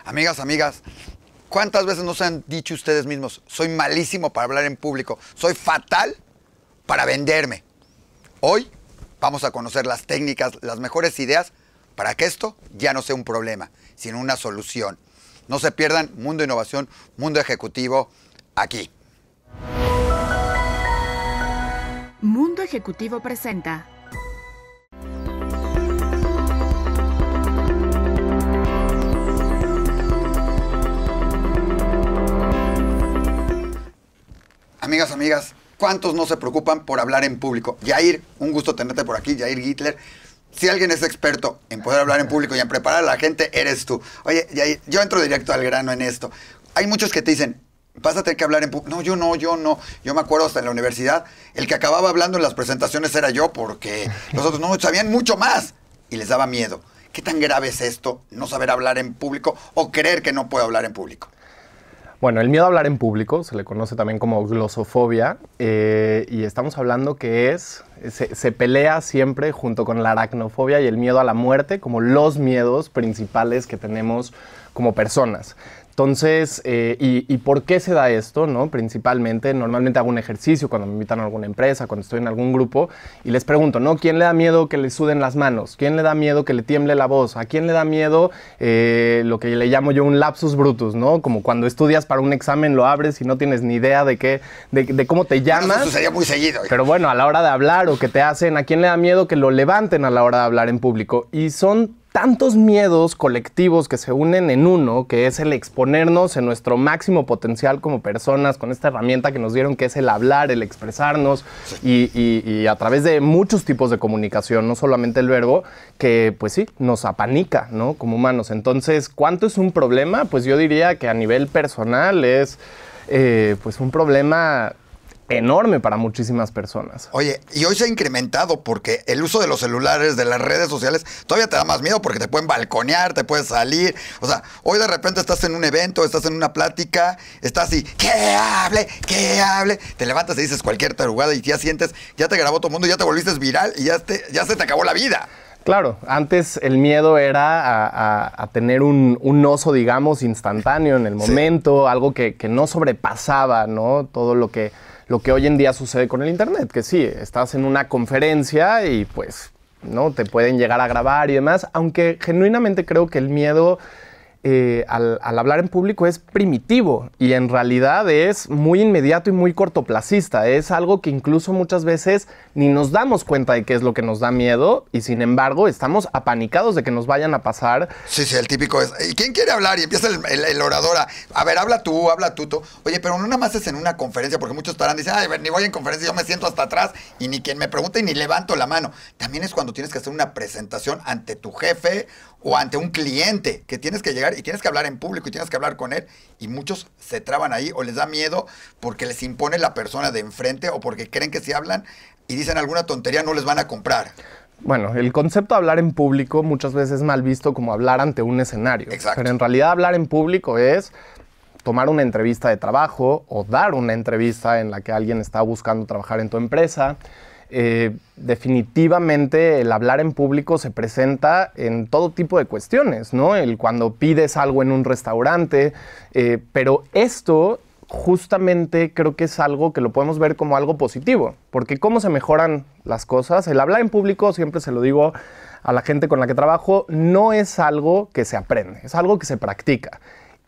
Amigas, amigas, ¿cuántas veces nos han dicho ustedes mismos, soy malísimo para hablar en público, soy fatal para venderme? Hoy vamos a conocer las técnicas, las mejores ideas para que esto ya no sea un problema, sino una solución. No se pierdan Mundo Innovación, Mundo Ejecutivo, aquí. Mundo Ejecutivo presenta. Amigas, amigas, ¿cuántos no se preocupan por hablar en público? Yair, un gusto tenerte por aquí, Yair Hitler. Si alguien es experto en poder hablar en público y en preparar a la gente, eres tú. Oye, Yair, yo entro directo al grano en esto. Hay muchos que te dicen, vas a tener que hablar en público. No, yo no. Yo me acuerdo hasta en la universidad, el que acababa hablando en las presentaciones era yo, porque los otros no sabían mucho más y les daba miedo. ¿Qué tan grave es esto, no saber hablar en público o creer que no puedo hablar en público? Bueno, el miedo a hablar en público se le conoce también como glosofobia y estamos hablando que se pelea siempre junto con la aracnofobia y el miedo a la muerte como los miedos principales que tenemos como personas. Entonces, ¿y por qué se da esto, no? Principalmente, normalmente hago un ejercicio cuando me invitan a alguna empresa, cuando estoy en algún grupo, y les pregunto, ¿no? ¿Quién le da miedo que le suden las manos? ¿Quién le da miedo que le tiemble la voz? ¿A quién le da miedo lo que le llamo yo un lapsus brutus, ¿no? Como cuando estudias para un examen, lo abres y no tienes ni idea de cómo te llamas. Eso sucedía muy seguido. Pero bueno, a la hora de hablar o que te hacen, ¿a quién le da miedo que lo levanten a la hora de hablar en público? Y son tantos miedos colectivos que se unen en uno, que es el exponernos en nuestro máximo potencial como personas, con esta herramienta que nos dieron, que es el hablar, el expresarnos, y a través de muchos tipos de comunicación, no solamente el verbo, que pues sí, nos apanica, ¿no? Como humanos. Entonces, ¿cuánto es un problema? Pues yo diría que a nivel personal es pues un problema enorme para muchísimas personas. Oye, y hoy se ha incrementado porque el uso de los celulares, de las redes sociales, todavía te da más miedo porque te pueden balconear, te puedes salir. O sea, hoy de repente estás en un evento, estás en una plática, estás así, que hable. Te levantas y dices cualquier tarugada y ya sientes, ya te grabó todo el mundo, ya te volviste viral y ya se te acabó la vida. Claro, antes el miedo era a tener un oso, digamos, instantáneo en el momento, sí. Algo que no sobrepasaba, ¿no? Todo lo que hoy en día sucede con el internet, que sí, estás en una conferencia y pues, ¿no? Te pueden llegar a grabar y demás, aunque genuinamente creo que el miedo al hablar en público es primitivo y en realidad es muy inmediato y muy cortoplacista. Es algo que incluso muchas veces ni nos damos cuenta de qué es lo que nos da miedo y sin embargo estamos apanicados de que nos vayan a pasar. Sí, el típico es, ¿y quién quiere hablar? Y empieza el orador a ver, habla tú. Oye, pero no nada más es en una conferencia, porque muchos estarán diciendo, ay, ni voy en conferencia, yo me siento hasta atrás y ni quien me pregunte ni levanto la mano. También es cuando tienes que hacer una presentación ante tu jefe o ante un cliente, que tienes que llegar y tienes que hablar en público y tienes que hablar con él, y muchos se traban ahí o les da miedo porque les impone la persona de enfrente o porque creen que si hablan y dicen alguna tontería no les van a comprar. Bueno, el concepto de hablar en público muchas veces es mal visto como hablar ante un escenario. Exacto. Pero en realidad hablar en público es tomar una entrevista de trabajo o dar una entrevista en la que alguien está buscando trabajar en tu empresa. Definitivamente el hablar en público se presenta en todo tipo de cuestiones, ¿no? Cuando pides algo en un restaurante, pero esto justamente creo que es algo que lo podemos ver como algo positivo, porque ¿cómo se mejoran las cosas? El hablar en público, siempre se lo digo a la gente con la que trabajo, no es algo que se aprende, es algo que se practica.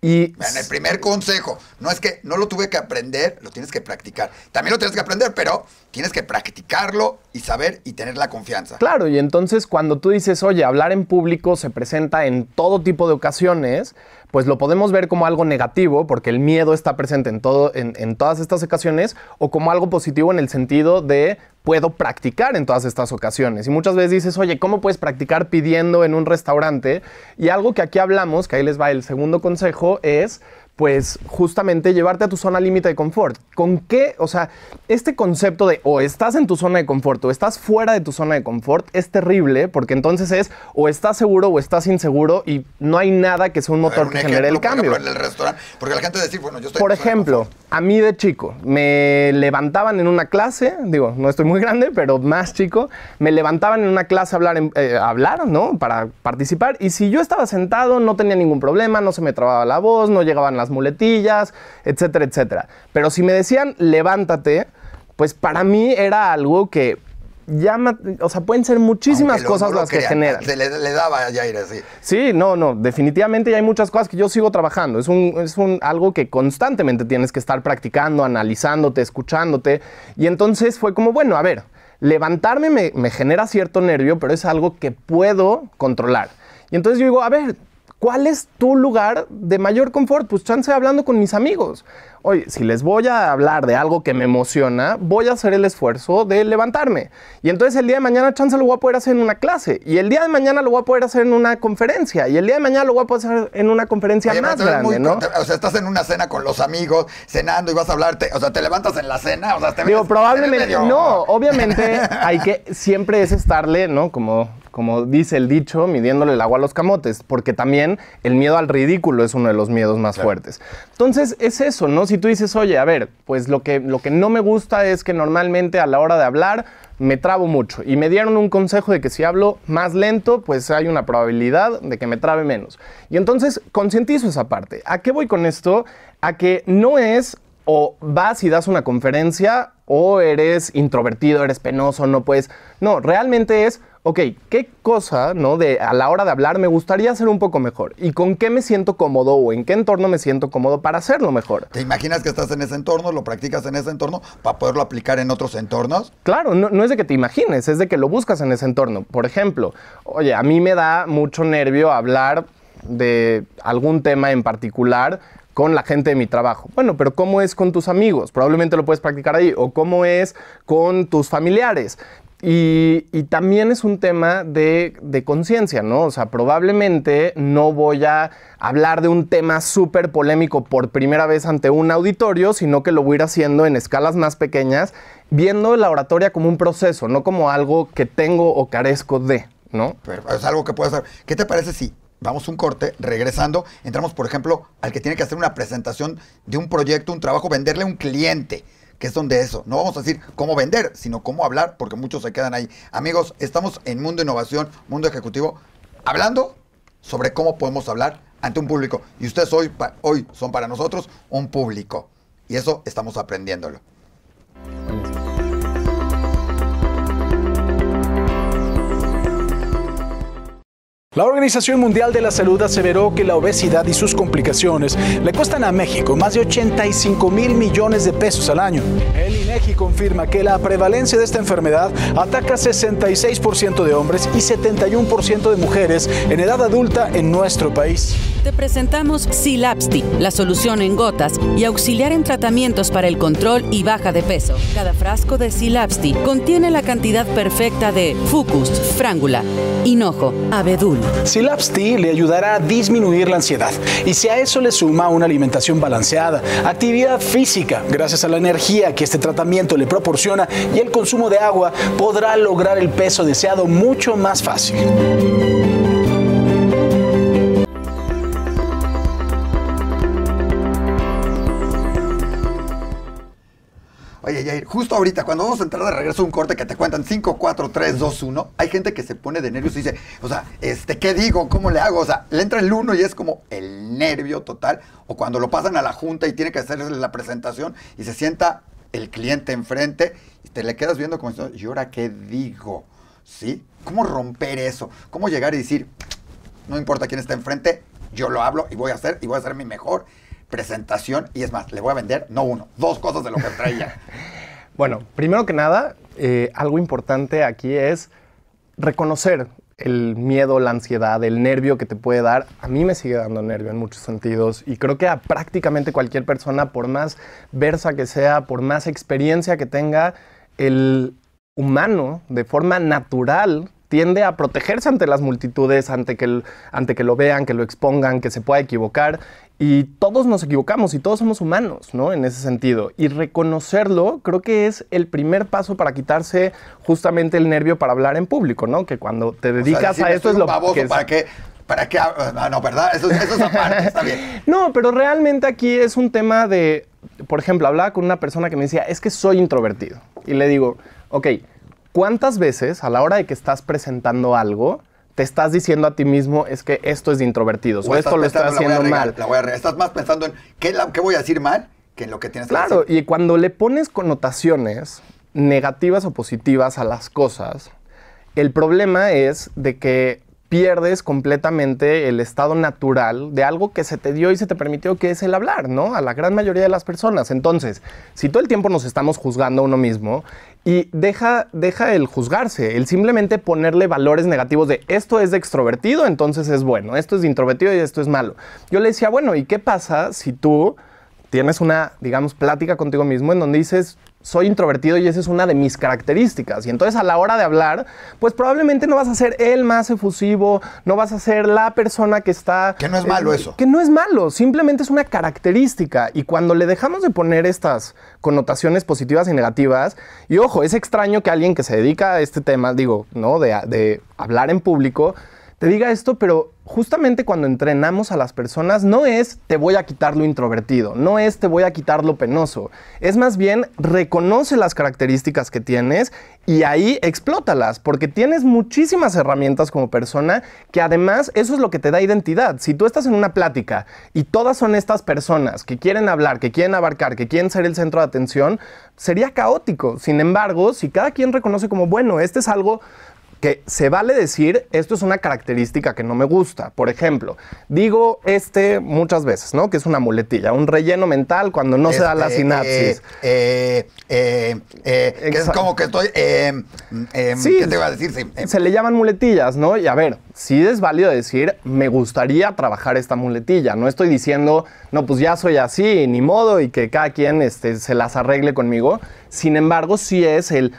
Y bueno, el primer consejo, no es que no lo tuve que aprender, lo tienes que practicar. También lo tienes que aprender, pero tienes que practicarlo y saber y tener la confianza. Claro, y entonces cuando tú dices, oye, hablar en público se presenta en todo tipo de ocasiones, pues lo podemos ver como algo negativo, porque el miedo está presente en todas estas ocasiones, o como algo positivo en el sentido de puedo practicar en todas estas ocasiones. Y muchas veces dices, oye, ¿cómo puedes practicar pidiendo en un restaurante? Y algo que aquí hablamos, que ahí les va el segundo consejo, es pues justamente llevarte a tu zona límite de confort. ¿Con qué? O sea, este concepto de o estás en tu zona de confort o estás fuera de tu zona de confort es terrible, porque entonces es o estás seguro o estás inseguro y no hay nada que sea un motor que genere el cambio. Por ejemplo, en el restaurante, porque la gente decir, bueno, yo estoy... Por ejemplo, a mí de chico, me levantaban en una clase, digo, no estoy muy grande, pero más chico, me levantaban en una clase a hablar, ¿no? Para participar, y si yo estaba sentado no tenía ningún problema, no se me trababa la voz, no llegaban las muletillas, etcétera, etcétera. Pero si me decían, levántate, pues para mí era algo que llama, o sea, pueden ser muchísimas cosas las que generan. Le daba a Yair así. Sí, no, definitivamente ya hay muchas cosas que yo sigo trabajando. Es algo que constantemente tienes que estar practicando, analizándote, escuchándote. Y entonces fue como, bueno, a ver, levantarme me genera cierto nervio, pero es algo que puedo controlar. Y entonces yo digo, a ver, ¿cuál es tu lugar de mayor confort? Pues chance hablando con mis amigos. Oye, si les voy a hablar de algo que me emociona, voy a hacer el esfuerzo de levantarme. Y entonces el día de mañana chance lo voy a poder hacer en una clase. Y el día de mañana lo voy a poder hacer en una conferencia. Y el día de mañana lo voy a poder hacer en una conferencia más grande, ¿no? O sea, estás en una cena con los amigos, cenando y vas a hablarte. O sea, te levantas en la cena. O sea, te digo, probablemente no. Obviamente hay que, siempre es estarle, ¿no? Como dice el dicho, midiéndole el agua a los camotes, porque también el miedo al ridículo es uno de los miedos más fuertes. Entonces, es eso, ¿no? Si tú dices, oye, a ver, pues lo que no me gusta es que normalmente a la hora de hablar me trabo mucho. Y me dieron un consejo de que si hablo más lento, pues hay una probabilidad de que me trabe menos. Y entonces, concientizo esa parte. ¿A qué voy con esto? A que no es o vas y das una conferencia o eres introvertido, eres penoso, no puedes... No, realmente es... Ok, ¿qué cosa, ¿no? A la hora de hablar me gustaría hacer un poco mejor? ¿Y con qué me siento cómodo o en qué entorno me siento cómodo para hacerlo mejor? ¿Te imaginas que estás en ese entorno, lo practicas en ese entorno para poderlo aplicar en otros entornos? Claro, no es de que te imagines, es de que lo buscas en ese entorno. Por ejemplo, oye, a mí me da mucho nervio hablar de algún tema en particular con la gente de mi trabajo. Bueno, pero ¿cómo es con tus amigos? Probablemente lo puedes practicar ahí. ¿O cómo es con tus familiares? Y también es un tema de conciencia, ¿no? O sea, probablemente no voy a hablar de un tema súper polémico por primera vez ante un auditorio, sino que lo voy a ir haciendo en escalas más pequeñas, viendo la oratoria como un proceso, no como algo que tengo o carezco de, ¿no? Pero es algo que puedes hacer. ¿Qué te parece si vamos un corte, regresando, entramos, por ejemplo, al que tiene que hacer una presentación de un proyecto, un trabajo, venderle a un cliente? Que es donde eso, no vamos a decir cómo vender, sino cómo hablar, porque muchos se quedan ahí. Amigos, estamos en Mundo Innovación, Mundo Ejecutivo, hablando sobre cómo podemos hablar ante un público. Y ustedes hoy son para nosotros un público. Y eso estamos aprendiéndolo. La Organización Mundial de la Salud aseveró que la obesidad y sus complicaciones le cuestan a México más de 85,000 millones de pesos al año. El INEGI confirma que la prevalencia de esta enfermedad ataca 66% de hombres y 71% de mujeres en edad adulta en nuestro país. Te presentamos Silapsti, la solución en gotas y auxiliar en tratamientos para el control y baja de peso. Cada frasco de Silapsti contiene la cantidad perfecta de Fucus, Frángula, Hinojo, Abedul. Silapsti le ayudará a disminuir la ansiedad y si a eso le suma una alimentación balanceada, actividad física, gracias a la energía que este tratamiento le proporciona y el consumo de agua, podrá lograr el peso deseado mucho más fácil. Oye, Yair, justo ahorita, cuando vamos a entrar de regreso a un corte que te cuentan 5, 4, 3, 2, 1, hay gente que se pone de nervios y dice, o sea, ¿qué digo? ¿Cómo le hago? O sea, le entra el 1 y es como el nervio total. O cuando lo pasan a la junta y tiene que hacer la presentación y se sienta el cliente enfrente y te le quedas viendo como diciendo, ¿y ahora qué digo? ¿Sí? ¿Cómo romper eso? ¿Cómo llegar y decir, no importa quién está enfrente, yo lo hablo y voy a hacer mi mejor presentación? Y es más, le voy a vender, no 1, 2 cosas de lo que traía. Bueno, primero que nada, algo importante aquí es reconocer el miedo, la ansiedad, el nervio que te puede dar. A mí me sigue dando nervio en muchos sentidos y creo que a prácticamente cualquier persona, por más versa que sea, por más experiencia que tenga, el humano de forma natural tiende a protegerse ante las multitudes, ante que lo vean, que lo expongan, que se pueda equivocar. Y todos nos equivocamos y todos somos humanos, ¿no? En ese sentido. Y reconocerlo creo que es el primer paso para quitarse justamente el nervio para hablar en público, ¿no? Que cuando te dedicas a esto es lo que... ¿Para qué? No, ¿verdad? Eso es aparte, está bien. No, pero realmente aquí es un tema de... Por ejemplo, hablaba con una persona que me decía, es que soy introvertido. Y le digo, ok, ¿cuántas veces a la hora de que estás presentando algo te estás diciendo a ti mismo es que esto es de introvertidos o esto lo estoy haciendo mal? Estás más pensando en qué voy a decir mal que en lo que tienes que decir. Claro, y cuando le pones connotaciones negativas o positivas a las cosas, el problema es de que pierdes completamente el estado natural de algo que se te dio y se te permitió, que es el hablar, ¿no? A la gran mayoría de las personas. Entonces, si todo el tiempo nos estamos juzgando a uno mismo, y deja el juzgarse, el simplemente ponerle valores negativos de esto es de extrovertido, entonces es bueno, esto es de introvertido y esto es malo. Yo le decía, bueno, ¿y qué pasa si tú tienes una, digamos, plática contigo mismo en donde dices, soy introvertido y esa es una de mis características? Y entonces a la hora de hablar, pues probablemente no vas a ser el más efusivo, no vas a ser la persona que está... Que no es malo eso. Que no es malo, simplemente es una característica. Y cuando le dejamos de poner estas connotaciones positivas y negativas, y ojo, es extraño que alguien que se dedica a este tema, digo, ¿no? De hablar en público, te diga esto, pero justamente cuando entrenamos a las personas no es te voy a quitar lo introvertido, no es te voy a quitar lo penoso, es más bien reconoce las características que tienes y ahí explótalas, porque tienes muchísimas herramientas como persona que además eso es lo que te da identidad. Si tú estás en una plática y todas son estas personas que quieren hablar, que quieren abarcar, que quieren ser el centro de atención, sería caótico. Sin embargo, si cada quien reconoce como, bueno, este es algo que se vale decir, esto es una característica que no me gusta. Por ejemplo, digo muchas veces, ¿no? Que es una muletilla, un relleno mental cuando no se da la sinapsis. Que es como que estoy... sí, ¿qué te iba a decir? Sí, se le llaman muletillas, ¿no? Y a ver, sí es válido decir, me gustaría trabajar esta muletilla. No estoy diciendo, no, pues ya soy así, ni modo, y que cada quien se las arregle conmigo. Sin embargo, sí es el...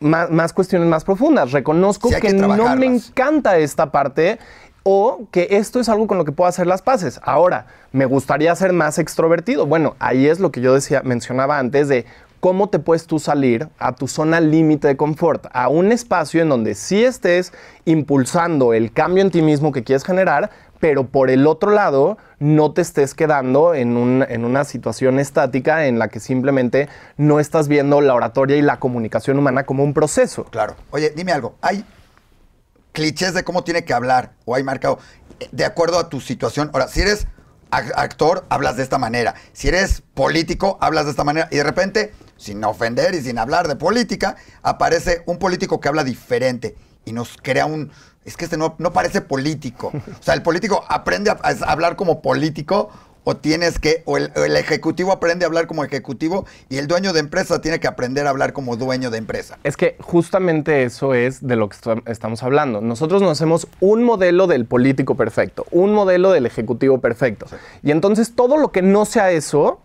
Más cuestiones más profundas. Reconozco que no me encanta esta parte o que esto es algo con lo que puedo hacer las paces. Ahora, me gustaría ser más extrovertido. Bueno, ahí es lo que yo mencionaba antes de cómo te puedes tú salir a tu zona límite de confort, a un espacio en donde sí estés impulsando el cambio en ti mismo que quieres generar, pero por el otro lado no te estés quedando en una situación estática en la que simplemente no estás viendo la oratoria y la comunicación humana como un proceso. Claro. Oye, dime algo. ¿Hay clichés de cómo tiene que hablar o hay marcado de acuerdo a tu situación? Ahora, si eres actor, hablas de esta manera. Si eres político, hablas de esta manera. Y de repente, sin ofender y sin hablar de política, aparece un político que habla diferente y nos crea es que no parece político. O sea, el político aprende a hablar como político o el ejecutivo aprende a hablar como ejecutivo y el dueño de empresa tiene que aprender a hablar como dueño de empresa. Es que justamente eso es de lo que estamos hablando. Nosotros nos hacemos un modelo del político perfecto, un modelo del ejecutivo perfecto. Sí. Y entonces todo lo que no sea eso,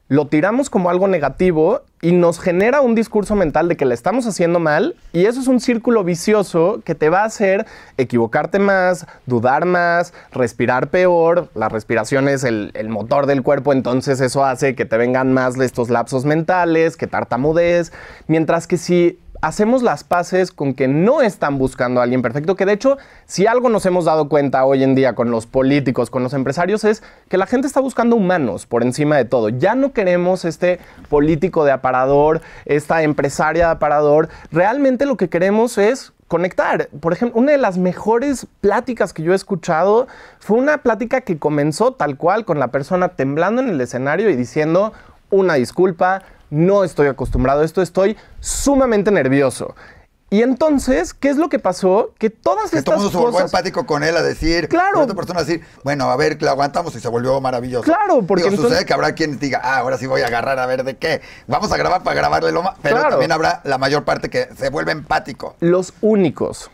lo tiramos como algo negativo y nos genera un discurso mental de que la estamos haciendo mal y eso es un círculo vicioso que te va a hacer equivocarte más, dudar más, respirar peor. La respiración es el motor del cuerpo, entonces eso hace que te vengan más estos lapsos mentales, que tartamudez, mientras que si hacemos las paces con que no están buscando a alguien perfecto, que de hecho, si algo nos hemos dado cuenta hoy en día con los políticos, con los empresarios, es que la gente está buscando humanos por encima de todo. Ya no queremos este político de aparador, esta empresaria de aparador. Realmente lo que queremos es conectar. Por ejemplo, una de las mejores pláticas que yo he escuchado fue una plática que comenzó tal cual con la persona temblando en el escenario y diciendo una disculpa, no estoy acostumbrado a esto, estoy sumamente nervioso. Y entonces, ¿qué es lo que pasó? Que todas estas cosas... Que todo el mundo se volvió empático con él a decir... Claro. A otra persona a decir, bueno, a ver, la aguantamos y se volvió maravilloso. Claro, porque entonces... sucede que habrá quien diga, ahora sí voy a agarrar a ver de qué. Vamos a grabar para grabarle lo más... Pero claro, también habrá la mayor parte que se vuelve empático. Los únicos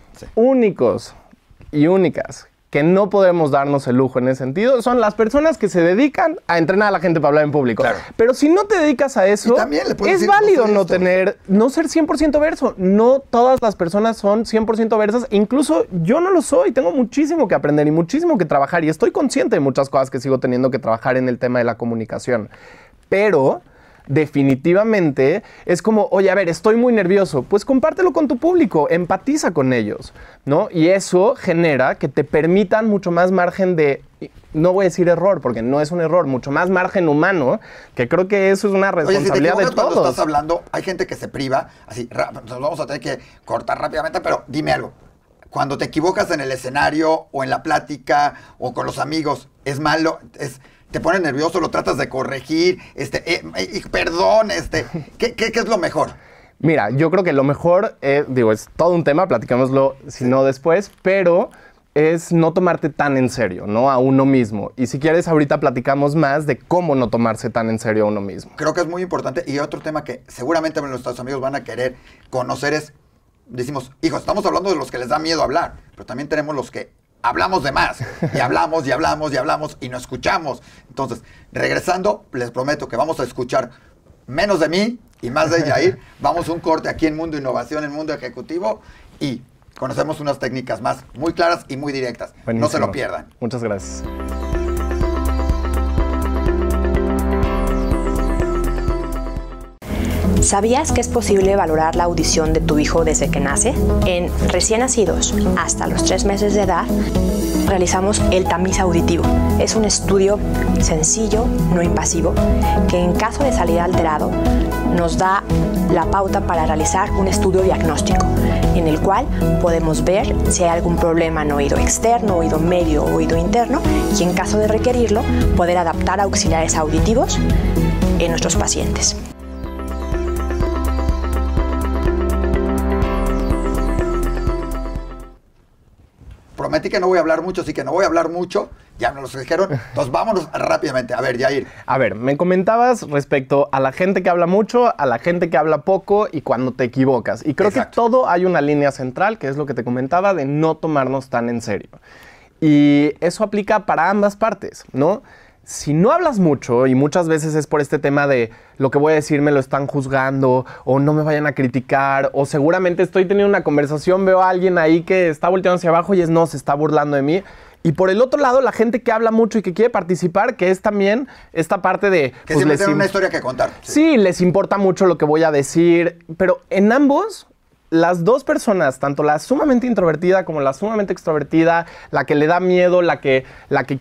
y únicas que no podemos darnos el lujo en ese sentido son las personas que se dedican a entrenar a la gente para hablar en público. Claro. Pero si no te dedicas a eso, es válido no ser 100% verso. No todas las personas son 100% versas. Incluso yo no lo soy. Tengo muchísimo que aprender y muchísimo que trabajar. Y estoy consciente de muchas cosas que sigo teniendo que trabajar en el tema de la comunicación. Pero definitivamente es como, oye, a ver, estoy muy nervioso. Pues compártelo con tu público, empatiza con ellos, ¿no? Y eso genera que te permitan mucho más margen de, no voy a decir error, porque no es un error, mucho más margen humano, que creo que eso es una responsabilidad de todos. Cuando estás hablando, hay gente que se priva, así, nos vamos a tener que cortar rápidamente, pero dime algo. Cuando te equivocas en el escenario o en la plática o con los amigos, ¿es malo? ¿Te pone nervioso? ¿Lo tratas de corregir? Perdón, ¿qué es lo mejor? Mira, yo creo que lo mejor, es todo un tema, platicámoslo si no después, pero es no tomarte tan en serio, ¿no? A uno mismo. Y si quieres, ahorita platicamos más de cómo no tomarse tan en serio a uno mismo. Creo que es muy importante. Y otro tema que seguramente nuestros amigos van a querer conocer es, decimos, hijos, estamos hablando de los que les da miedo hablar, pero también tenemos los que hablamos de más, y hablamos, y hablamos, y hablamos, y no escuchamos. Entonces, regresando, les prometo que vamos a escuchar menos de mí y más de Yair. Vamos a un corte aquí en Mundo Innovación, en Mundo Ejecutivo, y conocemos unas técnicas más muy claras y muy directas. Buenísimo. No se lo pierdan. Muchas gracias. ¿Sabías que es posible valorar la audición de tu hijo desde que nace? En recién nacidos hasta los 3 meses de edad, realizamos el tamiz auditivo. Es un estudio sencillo, no invasivo, que en caso de salir alterado nos da la pauta para realizar un estudio diagnóstico, en el cual podemos ver si hay algún problema en oído externo, oído medio o oído interno, y en caso de requerirlo, poder adaptar auxiliares auditivos en nuestros pacientes. Prometí que no voy a hablar mucho, así que no voy a hablar mucho. Ya nos lo dijeron. Entonces vámonos rápidamente. A ver, Yair. A ver, me comentabas respecto a la gente que habla mucho, a la gente que habla poco y cuando te equivocas. Y creo Exacto. que todo hay una línea central, que es lo que te comentaba, de no tomarnos tan en serio. Y eso aplica para ambas partes, ¿no? Si no hablas mucho, y muchas veces es por este tema de lo que voy a decir me lo están juzgando, o no me vayan a criticar, o seguramente estoy teniendo una conversación, veo a alguien ahí que está volteando hacia abajo y se está burlando de mí. Y por el otro lado, la gente que habla mucho y que quiere participar, que es también esta parte de... Que siempre tienen una historia que contar. Sí, les importa mucho lo que voy a decir, pero en ambos... Las dos personas, tanto la sumamente introvertida como la sumamente extrovertida, la que le da miedo, la que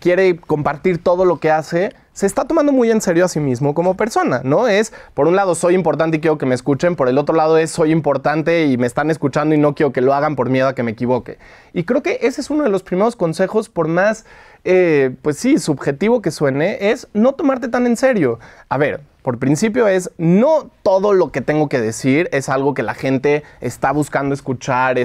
quiere compartir todo lo que hace, se está tomando muy en serio a sí mismo como persona, ¿no? Es, por un lado, soy importante y quiero que me escuchen, por el otro lado es, soy importante y me están escuchando y no quiero que lo hagan por miedo a que me equivoque. Y creo que ese es uno de los primeros consejos, por más, pues sí, subjetivo que suene, es no tomarte tan en serio. A ver, por principio es, no todo lo que tengo que decir es algo que la gente está buscando escuchar,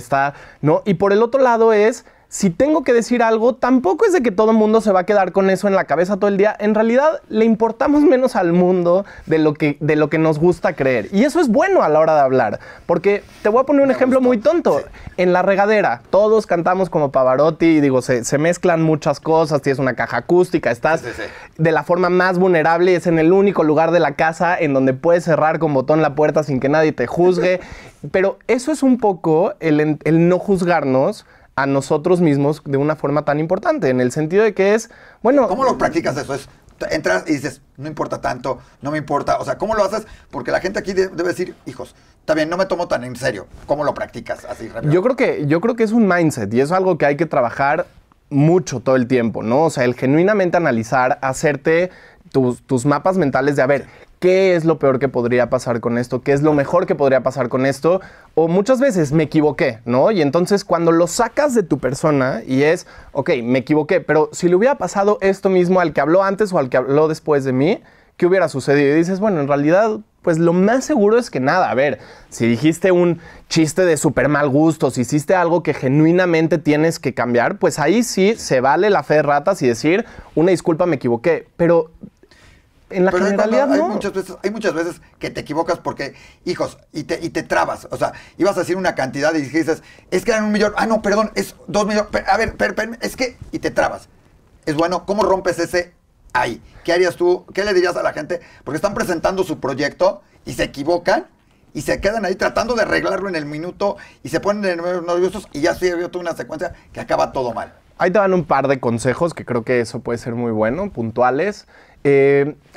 ¿no? Y por el otro lado es, si tengo que decir algo, tampoco es de que todo el mundo se va a quedar con eso en la cabeza todo el día. En realidad, le importamos menos al mundo de lo que nos gusta creer. Y eso es bueno a la hora de hablar. Porque te voy a poner un ejemplo muy tonto. Sí. En la regadera, todos cantamos como Pavarotti y digo, se mezclan muchas cosas. Tienes una caja acústica, estás de la forma más vulnerable. Es en el único lugar de la casa en donde puedes cerrar con botón la puerta sin que nadie te juzgue. Pero eso es un poco el no juzgarnos a nosotros mismos de una forma tan importante, en el sentido de que es, bueno... ¿Cómo lo practicas eso? Entras y dices, no importa tanto, no me importa, o sea, ¿cómo lo haces? Porque la gente aquí debe decir, hijos, también no me tomo tan en serio. ¿Cómo lo practicas así rápido? Yo creo que es un mindset y es algo que hay que trabajar mucho todo el tiempo, ¿no? O sea, el genuinamente analizar, hacerte tus mapas mentales de, a ver, ¿qué es lo peor que podría pasar con esto? ¿Qué es lo mejor que podría pasar con esto? O muchas veces me equivoqué, ¿no? Y entonces cuando lo sacas de tu persona y es, ok, me equivoqué, pero si le hubiera pasado esto mismo al que habló antes o al que habló después de mí, ¿qué hubiera sucedido? Y dices, bueno, en realidad, pues lo más seguro es que nada. A ver, si dijiste un chiste de súper mal gusto, si hiciste algo que genuinamente tienes que cambiar, pues ahí sí se vale la fe de ratas y decir, una disculpa, me equivoqué. Pero En la Pero generalidad hay no. muchas veces que te equivocas porque, hijos, y te trabas. O sea, ibas a decir una cantidad y dices, es que eran 1 millón. Ah, no, perdón, es 2 millones. A ver, es que, y te trabas. Es bueno, ¿cómo rompes ese ahí? ¿Qué harías tú? ¿Qué le dirías a la gente? Porque están presentando su proyecto y se equivocan y se quedan ahí tratando de arreglarlo en el minuto y se ponen nerviosos y ya se vio toda una secuencia que acaba todo mal. Ahí te van un par de consejos que creo que eso puede ser muy bueno, puntuales.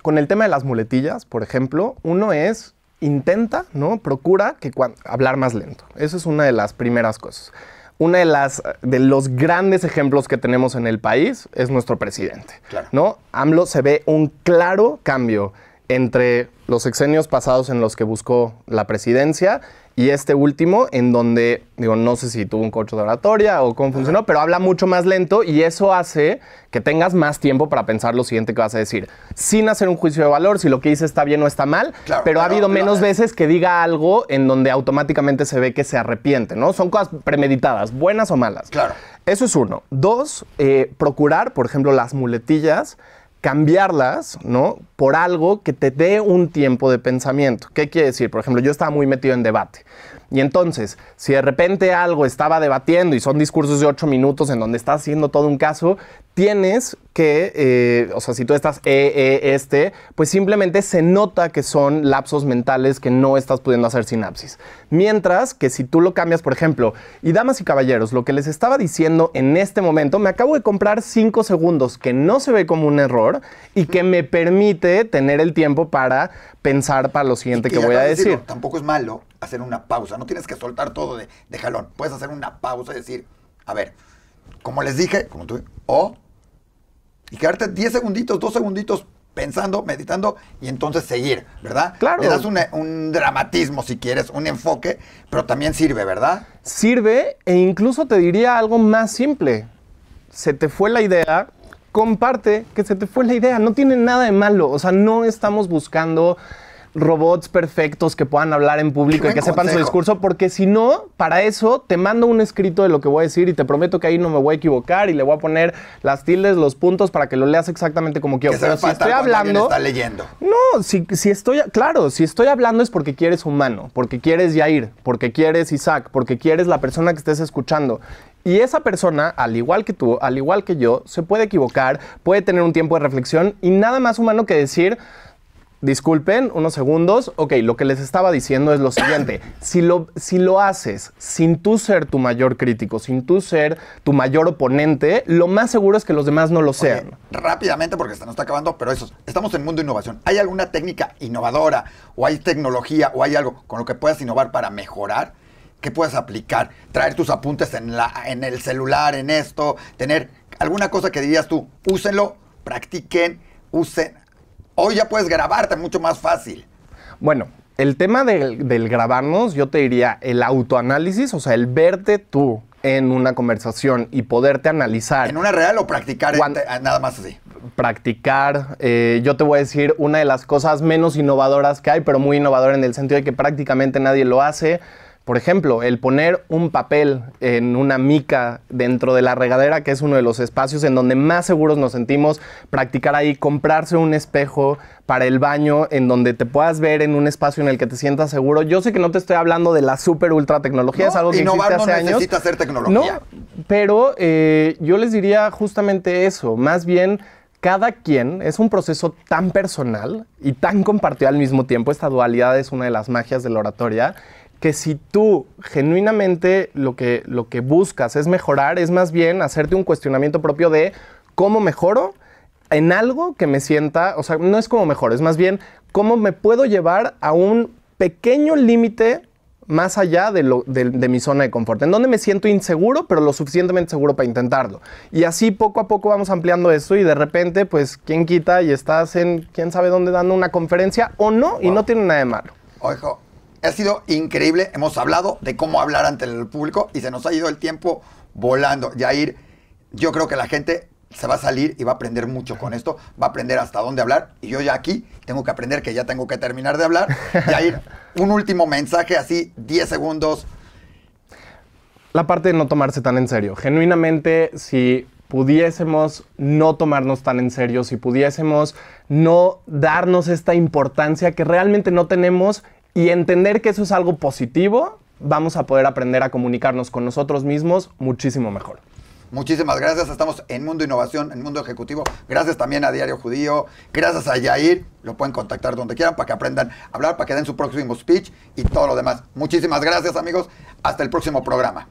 Con el tema de las muletillas, por ejemplo, uno es, intenta, ¿no? Procura hablar más lento. Eso es una de las primeras cosas. Uno de los grandes ejemplos que tenemos en el país es nuestro presidente, claro. ¿no? AMLO se ve un claro cambio entre los sexenios pasados en los que buscó la presidencia y este último en donde, no sé si tuvo un coach de oratoria o cómo funcionó, pero habla mucho más lento y eso hace que tengas más tiempo para pensar lo siguiente que vas a decir, sin hacer un juicio de valor, si lo que dice está bien o está mal, claro, pero ha habido menos veces que diga algo en donde automáticamente se ve que se arrepiente, ¿no? Son cosas premeditadas, buenas o malas. Claro. Eso es uno. 2, procurar, por ejemplo, las muletillas, cambiarlas, ¿no? Por algo que te dé un tiempo de pensamiento. ¿Qué quiere decir? Por ejemplo, yo estaba muy metido en debate. Y entonces, si de repente algo estaba debatiendo y son discursos de 8 minutos en donde estás haciendo todo un caso, tienes que, o sea, si tú estás pues simplemente se nota que son lapsos mentales que no estás pudiendo hacer sinapsis. Mientras que si tú lo cambias, por ejemplo, y damas y caballeros, lo que les estaba diciendo en este momento, me acabo de comprar 5 segundos, que no se ve como un error y que me permite tener el tiempo para pensar para lo siguiente que voy a decir. Tampoco es malo hacer una pausa, no tienes que soltar todo de jalón. Puedes hacer una pausa y decir, a ver, como les dije, como tú, y quedarte 10 segunditos, 2 segunditos pensando, meditando y entonces seguir, ¿verdad? Claro. Le das un dramatismo si quieres, un enfoque, pero también sirve, ¿verdad? Sirve e incluso te diría algo más simple. Se te fue la idea, comparte que se te fue la idea. No tiene nada de malo. O sea, no estamos buscando robots perfectos que puedan hablar en público y que sepan su discurso, porque si no, para eso te mando un escrito de lo que voy a decir y te prometo que ahí no me voy a equivocar y le voy a poner las tildes, los puntos para que lo leas exactamente como quiero. Pero si estoy hablando, está leyendo. No, si estoy hablando es porque quieres humano, porque quieres Yair, porque quieres Isaac, porque quieres la persona que estés escuchando. Y esa persona, al igual que tú, al igual que yo, se puede equivocar, puede tener un tiempo de reflexión y nada más humano que decir, disculpen, unos segundos. Ok, lo que les estaba diciendo es lo siguiente. Si lo haces sin tú ser tu mayor crítico, sin tú ser tu mayor oponente, lo más seguro es que los demás no lo sean. Oye, rápidamente, porque se nos está acabando, pero estamos en mundo de innovación. ¿Hay alguna técnica innovadora o hay tecnología o hay algo con lo que puedas innovar para mejorar? ¿Qué puedes aplicar? Traer tus apuntes en el celular, en esto, tener alguna cosa que dirías tú, úsenlo, practiquen, usen. Hoy ya puedes grabarte mucho más fácil. Bueno, el tema del grabarnos, yo te diría el autoanálisis, o sea, el verte tú en una conversación y poderte analizar. ¿En una real o practicar nada más así? Practicar. Yo te voy a decir una de las cosas menos innovadoras que hay, pero muy innovadora en el sentido de que prácticamente nadie lo hace. Por ejemplo, el poner un papel en una mica dentro de la regadera, que es uno de los espacios en donde más seguros nos sentimos, practicar ahí, comprarse un espejo para el baño en donde te puedas ver en un espacio en el que te sientas seguro. Yo sé que no te estoy hablando de la super ultra tecnología, es algo que existe hace años. No necesita ser tecnología. No, pero yo les diría justamente eso, más bien cada quien, es un proceso tan personal y tan compartido al mismo tiempo, esta dualidad es una de las magias de la oratoria, que si tú genuinamente lo que buscas es mejorar, es más bien hacerte un cuestionamiento propio de cómo mejoro en algo que me sienta, o sea, no es cómo mejoro, es más bien cómo me puedo llevar a un pequeño límite más allá de mi zona de confort, en donde me siento inseguro, pero lo suficientemente seguro para intentarlo. Y así poco a poco vamos ampliando esto y de repente, pues, ¿quién quita? Y estás en quién sabe dónde dando una conferencia o no, wow. Y no tiene nada de malo. Ojo. Ha sido increíble, hemos hablado de cómo hablar ante el público y se nos ha ido el tiempo volando. Yair, yo creo que la gente se va a salir y va a aprender mucho con esto, va a aprender hasta dónde hablar y yo ya aquí tengo que aprender que ya tengo que terminar de hablar. Yair, un último mensaje así, 10 segundos. La parte de no tomarse tan en serio. Genuinamente, si pudiésemos no tomarnos tan en serio, si pudiésemos no darnos esta importancia que realmente no tenemos y entender que eso es algo positivo, vamos a poder aprender a comunicarnos con nosotros mismos muchísimo mejor. Muchísimas gracias. Estamos en Mundo Innovación, en Mundo Ejecutivo. Gracias también a Diario Judío. Gracias a Yair. Lo pueden contactar donde quieran para que aprendan a hablar, para que den su próximo speech y todo lo demás. Muchísimas gracias, amigos. Hasta el próximo programa.